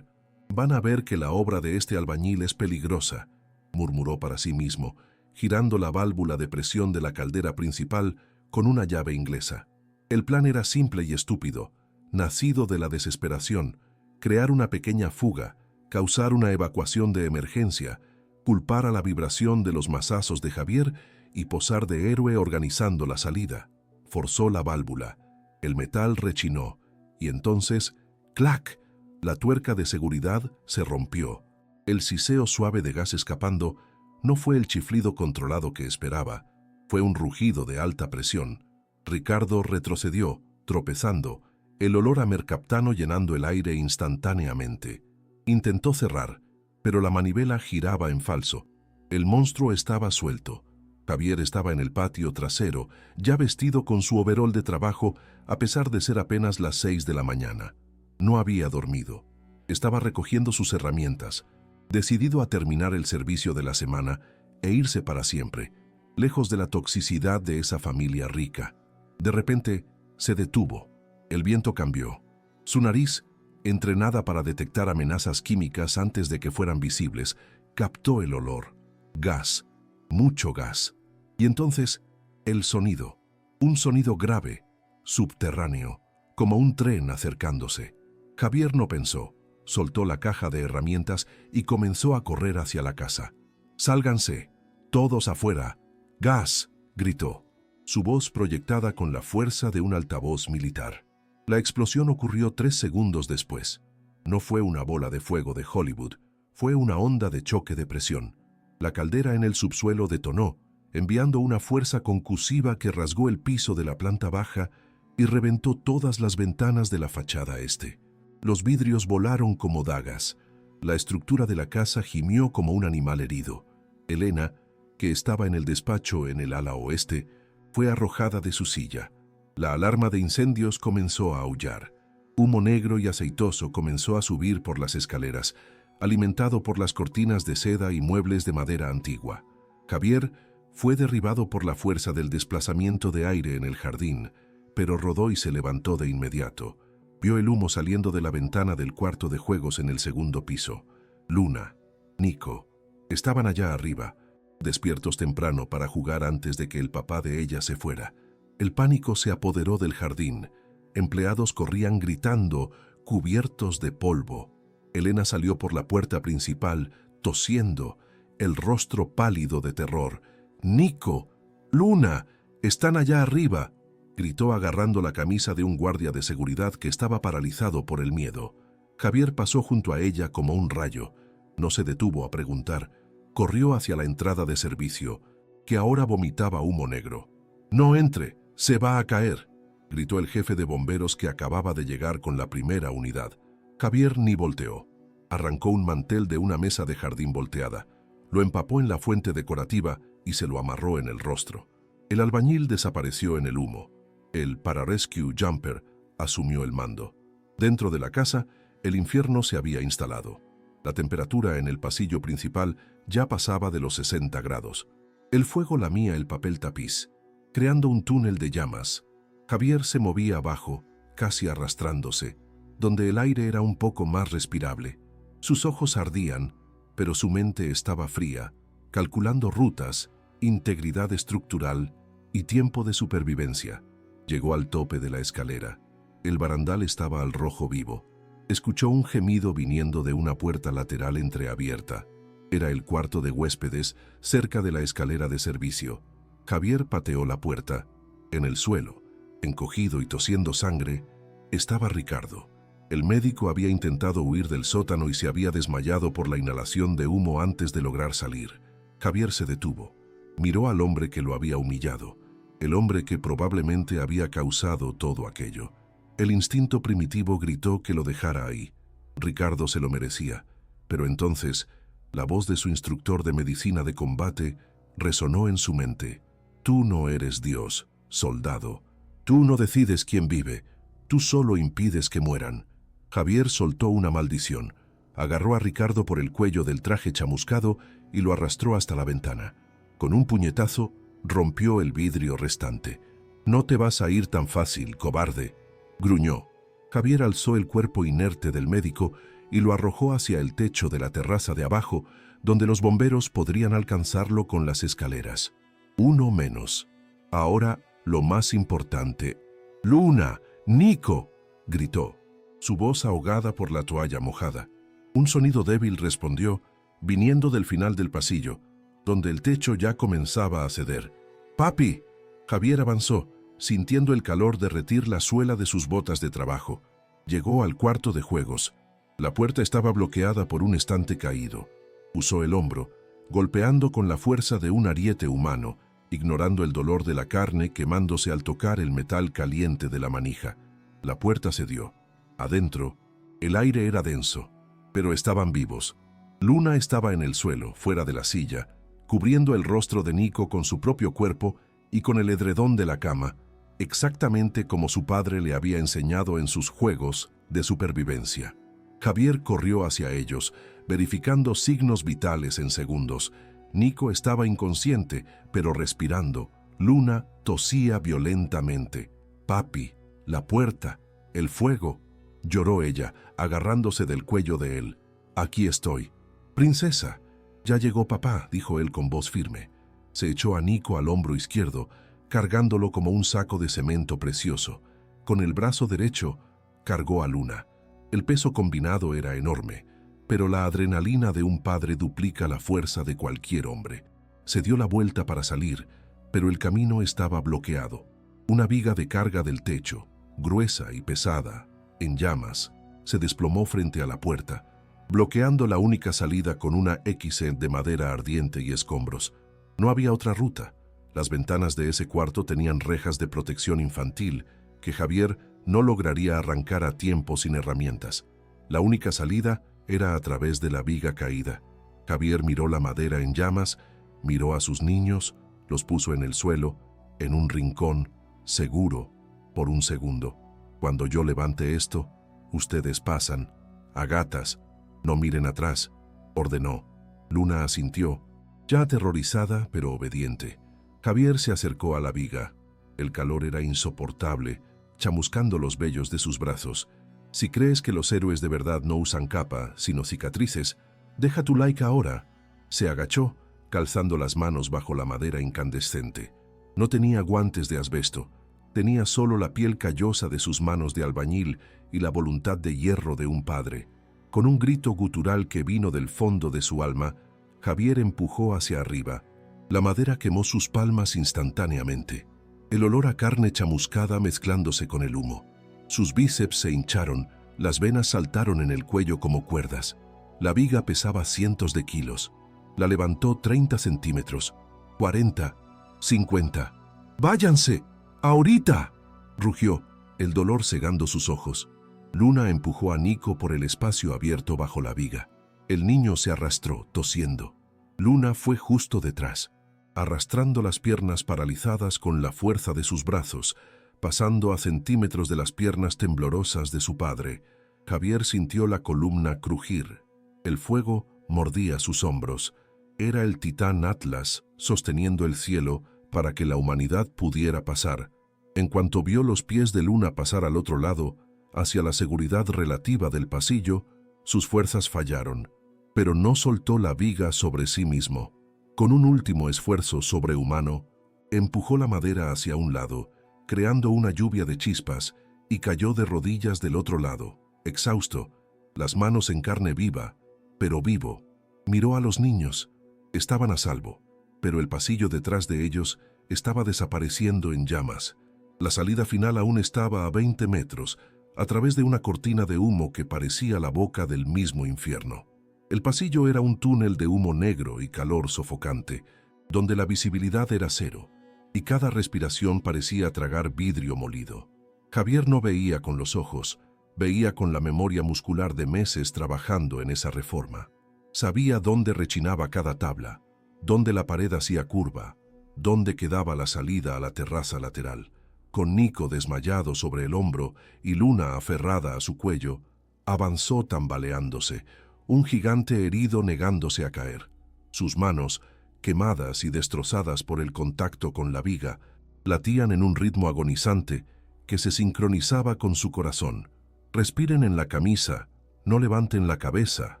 ver que la obra de este albañil es peligrosa, murmuró para sí mismo, girando la válvula de presión de la caldera principal con una llave inglesa. El plan era simple y estúpido, nacido de la desesperación: crear una pequeña fuga, causar una evacuación de emergencia, culpar a la vibración de los mazazos de Javier y posar de héroe organizando la salida. Forzó la válvula. El metal rechinó y entonces, ¡clac!, la tuerca de seguridad se rompió. El siseo suave de gas escapando no fue el chiflido controlado que esperaba. Fue un rugido de alta presión. Ricardo retrocedió, tropezando, el olor a mercaptano llenando el aire instantáneamente. Intentó cerrar, pero la manivela giraba en falso. El monstruo estaba suelto. Javier estaba en el patio trasero, ya vestido con su overol de trabajo, a pesar de ser apenas las 6 de la mañana. No había dormido. Estaba recogiendo sus herramientas, decidido a terminar el servicio de la semana e irse para siempre, lejos de la toxicidad de esa familia rica. De repente, se detuvo. El viento cambió. Su nariz, entrenada para detectar amenazas químicas antes de que fueran visibles, captó el olor. Gas. Mucho gas. Y entonces, el sonido. Un sonido grave, subterráneo, como un tren acercándose. Javier no pensó. Soltó la caja de herramientas y comenzó a correr hacia la casa. «¡Sálganse! ¡Todos afuera! ¡Gas!», gritó, su voz proyectada con la fuerza de un altavoz militar. La explosión ocurrió 3 segundos después. No fue una bola de fuego de Hollywood, fue una onda de choque de presión. La caldera en el subsuelo detonó, enviando una fuerza concusiva que rasgó el piso de la planta baja y reventó todas las ventanas de la fachada este. Los vidrios volaron como dagas. La estructura de la casa gimió como un animal herido. Elena, que estaba en el despacho en el ala oeste, fue arrojada de su silla. La alarma de incendios comenzó a aullar. Humo negro y aceitoso comenzó a subir por las escaleras, alimentado por las cortinas de seda y muebles de madera antigua. Javier fue derribado por la fuerza del desplazamiento de aire en el jardín, pero rodó y se levantó de inmediato. Vio el humo saliendo de la ventana del cuarto de juegos en el segundo piso. Luna, Nico, estaban allá arriba, despiertos temprano para jugar antes de que el papá de ella se fuera. El pánico se apoderó del jardín. Empleados corrían gritando, cubiertos de polvo. Elena salió por la puerta principal, tosiendo, el rostro pálido de terror. «¡Nico! ¡Luna! ¡Están allá arriba!», gritó agarrando la camisa de un guardia de seguridad que estaba paralizado por el miedo. Javier pasó junto a ella como un rayo. No se detuvo a preguntar. Corrió hacia la entrada de servicio, que ahora vomitaba humo negro. «¡No entre! ¡Se va a caer!», gritó el jefe de bomberos que acababa de llegar con la primera unidad. Javier ni volteó. Arrancó un mantel de una mesa de jardín volteada, lo empapó en la fuente decorativa y se lo amarró en el rostro. El albañil desapareció en el humo. El pararescue jumper asumió el mando. Dentro de la casa, el infierno se había instalado. La temperatura en el pasillo principal ya pasaba de los 60 grados. El fuego lamía el papel tapiz, creando un túnel de llamas. Javier se movía abajo, casi arrastrándose, donde el aire era un poco más respirable. Sus ojos ardían, pero su mente estaba fría, calculando rutas, integridad estructural y tiempo de supervivencia. Llegó al tope de la escalera. El barandal estaba al rojo vivo. Escuchó un gemido viniendo de una puerta lateral entreabierta. Era el cuarto de huéspedes, cerca de la escalera de servicio. Javier pateó la puerta. En el suelo, encogido y tosiendo sangre, estaba Ricardo. El médico había intentado huir del sótano y se había desmayado por la inhalación de humo antes de lograr salir. Javier se detuvo. Miró al hombre que lo había humillado, el hombre que probablemente había causado todo aquello. El instinto primitivo gritó que lo dejara ahí. Ricardo se lo merecía, pero entonces la voz de su instructor de medicina de combate resonó en su mente. «Tú no eres Dios, soldado. Tú no decides quién vive. Tú solo impides que mueran». Javier soltó una maldición. Agarró a Ricardo por el cuello del traje chamuscado y lo arrastró hasta la ventana. Con un puñetazo, rompió el vidrio restante. «No te vas a ir tan fácil, cobarde», gruñó. Javier alzó el cuerpo inerte del médico y lo arrojó hacia el techo de la terraza de abajo, donde los bomberos podrían alcanzarlo con las escaleras. Uno menos. Ahora, lo más importante. «¡Luna! ¡Nico!», gritó, su voz ahogada por la toalla mojada. Un sonido débil respondió, viniendo del final del pasillo, donde el techo ya comenzaba a ceder. «¡Papi!». Javier avanzó, sintiendo el calor derretir la suela de sus botas de trabajo. Llegó al cuarto de juegos. La puerta estaba bloqueada por un estante caído. Usó el hombro, golpeando con la fuerza de un ariete humano, ignorando el dolor de la carne quemándose al tocar el metal caliente de la manija. La puerta cedió. Adentro, el aire era denso, pero estaban vivos. Luna estaba en el suelo, fuera de la silla, cubriendo el rostro de Nico con su propio cuerpo y con el edredón de la cama, exactamente como su padre le había enseñado en sus juegos de supervivencia. Javier corrió hacia ellos, verificando signos vitales en segundos. Nico estaba inconsciente, pero respirando. Luna tosía violentamente. «Papi, la puerta, el fuego», lloró ella, agarrándose del cuello de él. «Aquí estoy». «Princesa, ya llegó papá», dijo él con voz firme. Se echó a Nico al hombro izquierdo, cargándolo como un saco de cemento precioso. Con el brazo derecho, cargó a Luna. El peso combinado era enorme, pero la adrenalina de un padre duplica la fuerza de cualquier hombre. Se dio la vuelta para salir, pero el camino estaba bloqueado. Una viga de carga del techo, gruesa y pesada, en llamas, se desplomó frente a la puerta, bloqueando la única salida con una X de madera ardiente y escombros. No había otra ruta. Las ventanas de ese cuarto tenían rejas de protección infantil que Javier no lograría arrancar a tiempo sin herramientas. La única salida era a través de la viga caída. Javier miró la madera en llamas, miró a sus niños, los puso en el suelo, en un rincón, seguro, por un segundo. «Cuando yo levante esto, ustedes pasan. A gatas, no miren atrás», ordenó. Luna asintió, ya aterrorizada pero obediente. Javier se acercó a la viga. El calor era insoportable, chamuscando los vellos de sus brazos. Si crees que los héroes de verdad no usan capa, sino cicatrices, deja tu like ahora. Se agachó, calzando las manos bajo la madera incandescente. No tenía guantes de asbesto. Tenía solo la piel callosa de sus manos de albañil y la voluntad de hierro de un padre. Con un grito gutural que vino del fondo de su alma, Javier empujó hacia arriba. La madera quemó sus palmas instantáneamente. El olor a carne chamuscada mezclándose con el humo. Sus bíceps se hincharon, las venas saltaron en el cuello como cuerdas. La viga pesaba cientos de kilos. La levantó 30 centímetros, 40, 50. «¡Váyanse! ¡Ahorita!», rugió, el dolor cegando sus ojos. Luna empujó a Nico por el espacio abierto bajo la viga. El niño se arrastró, tosiendo. Luna fue justo detrás, arrastrando las piernas paralizadas con la fuerza de sus brazos, pasando a centímetros de las piernas temblorosas de su padre. Javier sintió la columna crujir. El fuego mordía sus hombros. Era el titán Atlas sosteniendo el cielo para que la humanidad pudiera pasar. En cuanto vio los pies de Luna pasar al otro lado, hacia la seguridad relativa del pasillo, sus fuerzas fallaron, pero no soltó la viga sobre sí mismo. Con un último esfuerzo sobrehumano, empujó la madera hacia un lado, creando una lluvia de chispas, y cayó de rodillas del otro lado, exhausto, las manos en carne viva, pero vivo. Miró a los niños. Estaban a salvo, pero el pasillo detrás de ellos estaba desapareciendo en llamas. La salida final aún estaba a 20 metros, a través de una cortina de humo que parecía la boca del mismo infierno. El pasillo era un túnel de humo negro y calor sofocante, donde la visibilidad era cero, y cada respiración parecía tragar vidrio molido. Javier no veía con los ojos, veía con la memoria muscular de meses trabajando en esa reforma. Sabía dónde rechinaba cada tabla, dónde la pared hacía curva, dónde quedaba la salida a la terraza lateral. Con Nico desmayado sobre el hombro y Luna aferrada a su cuello, avanzó tambaleándose, un gigante herido negándose a caer. Sus manos, quemadas y destrozadas por el contacto con la viga, latían en un ritmo agonizante que se sincronizaba con su corazón. «Respiren en la camisa, no levanten la cabeza»,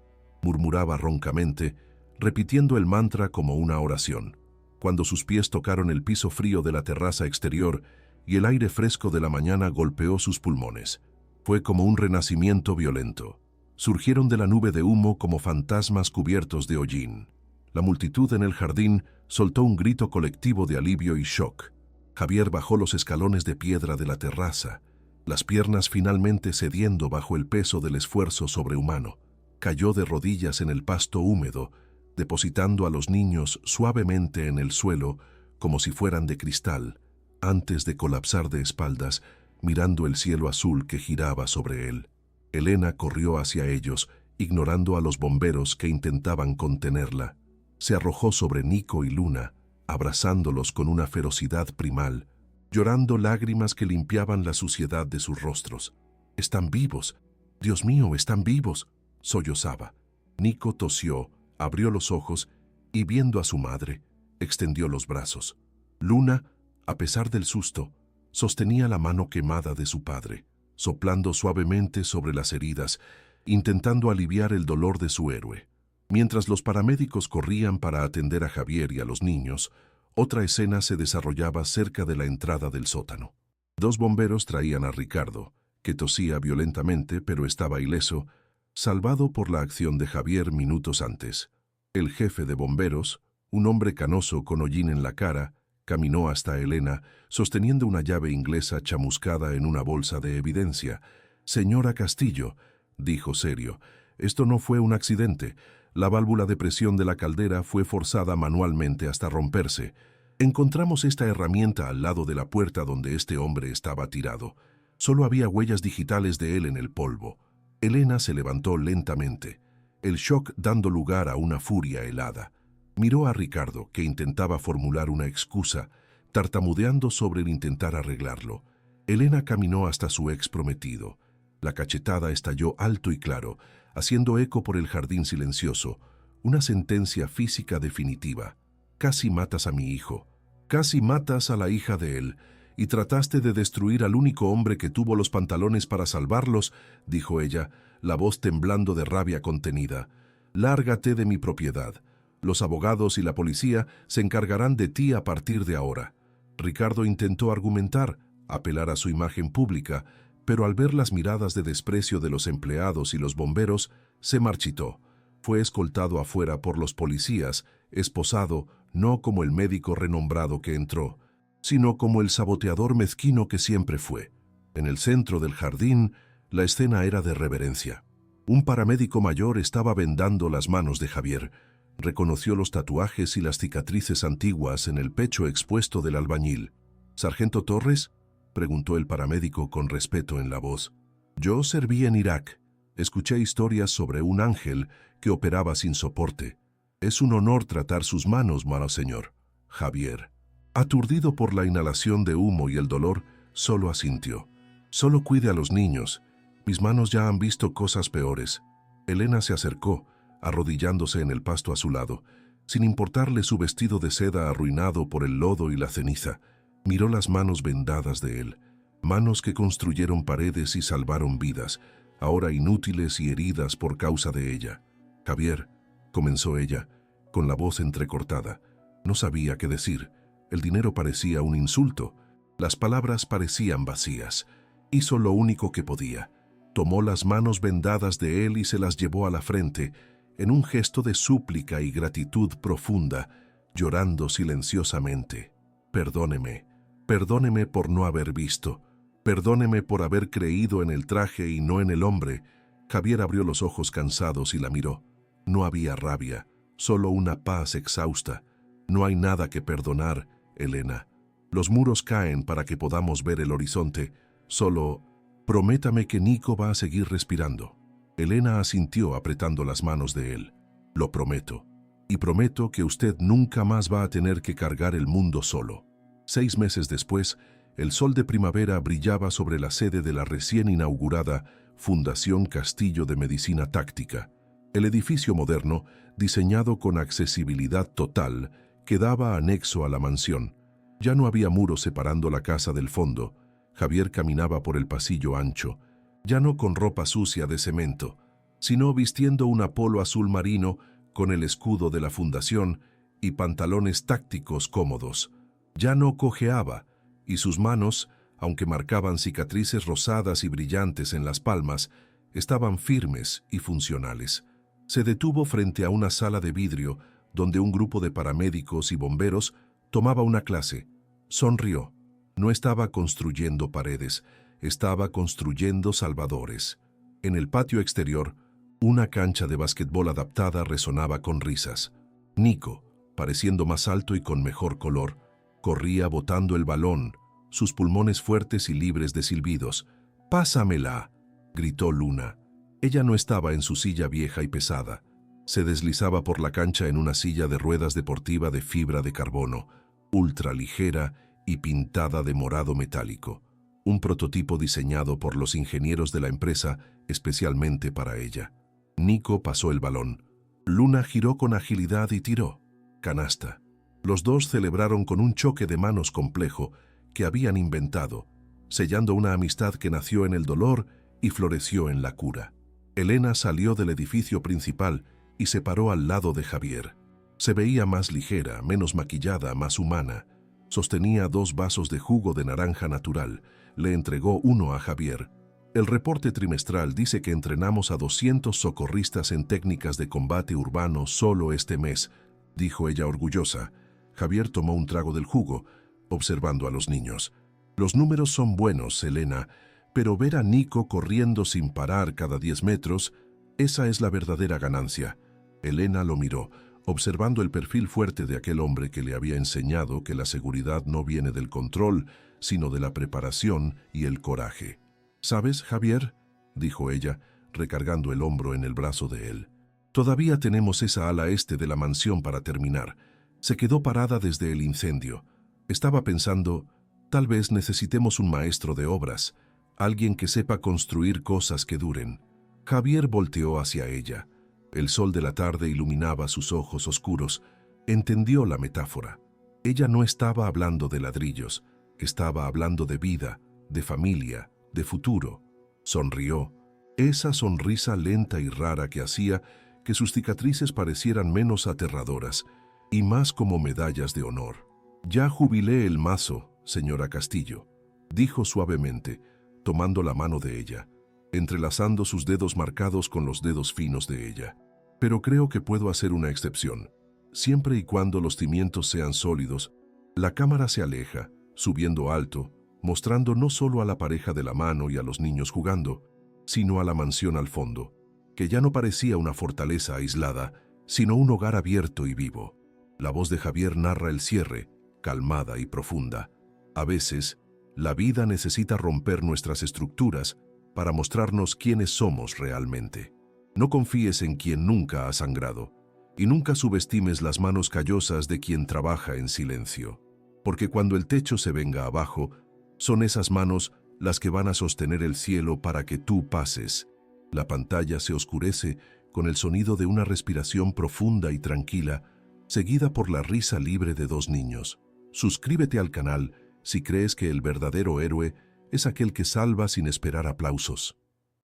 murmuraba roncamente, repitiendo el mantra como una oración. Cuando sus pies tocaron el piso frío de la terraza exterior y el aire fresco de la mañana golpeó sus pulmones, fue como un renacimiento violento. Surgieron de la nube de humo como fantasmas cubiertos de hollín. La multitud en el jardín soltó un grito colectivo de alivio y shock. Javier bajó los escalones de piedra de la terraza, las piernas finalmente cediendo bajo el peso del esfuerzo sobrehumano. Cayó de rodillas en el pasto húmedo, depositando a los niños suavemente en el suelo como si fueran de cristal, antes de colapsar de espaldas, mirando el cielo azul que giraba sobre él. Elena corrió hacia ellos, ignorando a los bomberos que intentaban contenerla. Se arrojó sobre Nico y Luna, abrazándolos con una ferocidad primal, llorando lágrimas que limpiaban la suciedad de sus rostros. «¡Están vivos! ¡Dios mío, están vivos!», sollozaba. Nico tosió, abrió los ojos y, viendo a su madre, extendió los brazos. Luna, a pesar del susto, sostenía la mano quemada de su padre, soplando suavemente sobre las heridas, intentando aliviar el dolor de su héroe. Mientras los paramédicos corrían para atender a Javier y a los niños, otra escena se desarrollaba cerca de la entrada del sótano. 2 bomberos traían a Ricardo, que tosía violentamente pero estaba ileso, salvado por la acción de Javier minutos antes. El jefe de bomberos, un hombre canoso con hollín en la cara, caminó hasta Elena, sosteniendo una llave inglesa chamuscada en una bolsa de evidencia. «Señora Castillo», dijo serio, «esto no fue un accidente. La válvula de presión de la caldera fue forzada manualmente hasta romperse. Encontramos esta herramienta al lado de la puerta donde este hombre estaba tirado. Solo había huellas digitales de él en el polvo». Elena se levantó lentamente, el shock dando lugar a una furia helada. Miró a Ricardo, que intentaba formular una excusa, tartamudeando sobre el intentar arreglarlo. Elena caminó hasta su ex prometido. La cachetada estalló alto y claro, haciendo eco por el jardín silencioso, una sentencia física definitiva. «Casi matas a mi hijo, casi matas a la hija de él, y trataste de destruir al único hombre que tuvo los pantalones para salvarlos», dijo ella, la voz temblando de rabia contenida. «Lárgate de mi propiedad. Los abogados y la policía se encargarán de ti a partir de ahora». Ricardo intentó argumentar, apelar a su imagen pública, pero al ver las miradas de desprecio de los empleados y los bomberos, se marchitó. Fue escoltado afuera por los policías, esposado no como el médico renombrado que entró, sino como el saboteador mezquino que siempre fue. En el centro del jardín, la escena era de reverencia. Un paramédico mayor estaba vendando las manos de Javier. Reconoció los tatuajes y las cicatrices antiguas en el pecho expuesto del albañil. «¿Sargento Torres?», preguntó el paramédico con respeto en la voz. «Yo serví en Irak. Escuché historias sobre un ángel que operaba sin soporte. Es un honor tratar sus manos, monseñor». Javier, aturdido por la inhalación de humo y el dolor, solo asintió. «Solo cuide a los niños. Mis manos ya han visto cosas peores». Elena se acercó, arrodillándose en el pasto a su lado, sin importarle su vestido de seda arruinado por el lodo y la ceniza. Miró las manos vendadas de él, manos que construyeron paredes y salvaron vidas, ahora inútiles y heridas por causa de ella. «Javier», comenzó ella, con la voz entrecortada. No sabía qué decir. El dinero parecía un insulto. Las palabras parecían vacías. Hizo lo único que podía. Tomó las manos vendadas de él y se las llevó a la frente, en un gesto de súplica y gratitud profunda, llorando silenciosamente. «Perdóneme, perdóneme por no haber visto. Perdóneme por haber creído en el traje y no en el hombre». Javier abrió los ojos cansados y la miró. No había rabia, solo una paz exhausta. «No hay nada que perdonar, Elena. Los muros caen para que podamos ver el horizonte. Solo prométame que Nico va a seguir respirando». Elena asintió apretando las manos de él. «Lo prometo. Y prometo que usted nunca más va a tener que cargar el mundo solo». 6 meses después, el sol de primavera brillaba sobre la sede de la recién inaugurada Fundación Castillo de Medicina Táctica. El edificio moderno, diseñado con accesibilidad total, quedaba anexo a la mansión. Ya no había muros separando la casa del fondo. Javier caminaba por el pasillo ancho, ya no con ropa sucia de cemento, sino vistiendo un polo azul marino con el escudo de la fundación y pantalones tácticos cómodos. Ya no cojeaba, y sus manos, aunque marcaban cicatrices rosadas y brillantes en las palmas, estaban firmes y funcionales. Se detuvo frente a una sala de vidrio donde un grupo de paramédicos y bomberos tomaba una clase. Sonrió. No estaba construyendo paredes, estaba construyendo salvadores. En el patio exterior, una cancha de básquetbol adaptada resonaba con risas. Nico, pareciendo más alto y con mejor color, Corría botando el balón, sus pulmones fuertes y libres de silbidos. «¡Pásamela!», gritó Luna. Ella no estaba en su silla vieja y pesada. Se deslizaba por la cancha en una silla de ruedas deportiva de fibra de carbono, ultra ligera y pintada de morado metálico. Un prototipo diseñado por los ingenieros de la empresa especialmente para ella. Nico pasó el balón. Luna giró con agilidad y tiró. Canasta. Los dos celebraron con un choque de manos complejo que habían inventado, sellando una amistad que nació en el dolor y floreció en la cura. Elena salió del edificio principal y se paró al lado de Javier. Se veía más ligera, menos maquillada, más humana. Sostenía 2 vasos de jugo de naranja natural. Le entregó uno a Javier. «El reporte trimestral dice que entrenamos a 200 socorristas en técnicas de combate urbano solo este mes», dijo ella orgullosa. Javier tomó un trago del jugo, observando a los niños. «Los números son buenos, Elena, pero ver a Nico corriendo sin parar cada 10 metros, esa es la verdadera ganancia». Elena lo miró, observando el perfil fuerte de aquel hombre que le había enseñado que la seguridad no viene del control, sino de la preparación y el coraje. «¿Sabes, Javier?», dijo ella, recargando el hombro en el brazo de él. «Todavía tenemos esa ala este de la mansión para terminar. Se quedó parada desde el incendio. Estaba pensando, tal vez necesitemos un maestro de obras, alguien que sepa construir cosas que duren». Javier volteó hacia ella. El sol de la tarde iluminaba sus ojos oscuros. Entendió la metáfora. Ella no estaba hablando de ladrillos, estaba hablando de vida, de familia, de futuro. Sonrió. Esa sonrisa lenta y rara que hacía que sus cicatrices parecieran menos aterradoras y más como medallas de honor. «Ya jubilé el mazo, señora Castillo», dijo suavemente, tomando la mano de ella, entrelazando sus dedos marcados con los dedos finos de ella. «Pero creo que puedo hacer una excepción. Siempre y cuando los cimientos sean sólidos». La cámara se aleja, subiendo alto, mostrando no solo a la pareja de la mano y a los niños jugando, sino a la mansión al fondo, que ya no parecía una fortaleza aislada, sino un hogar abierto y vivo. La voz de Javier narra el cierre, calmada y profunda. «A veces, la vida necesita romper nuestras estructuras para mostrarnos quiénes somos realmente. No confíes en quien nunca ha sangrado, y nunca subestimes las manos callosas de quien trabaja en silencio, porque cuando el techo se venga abajo, son esas manos las que van a sostener el cielo para que tú pases». La pantalla se oscurece con el sonido de una respiración profunda y tranquila, seguida por la risa libre de 2 niños. Suscríbete al canal si crees que el verdadero héroe es aquel que salva sin esperar aplausos.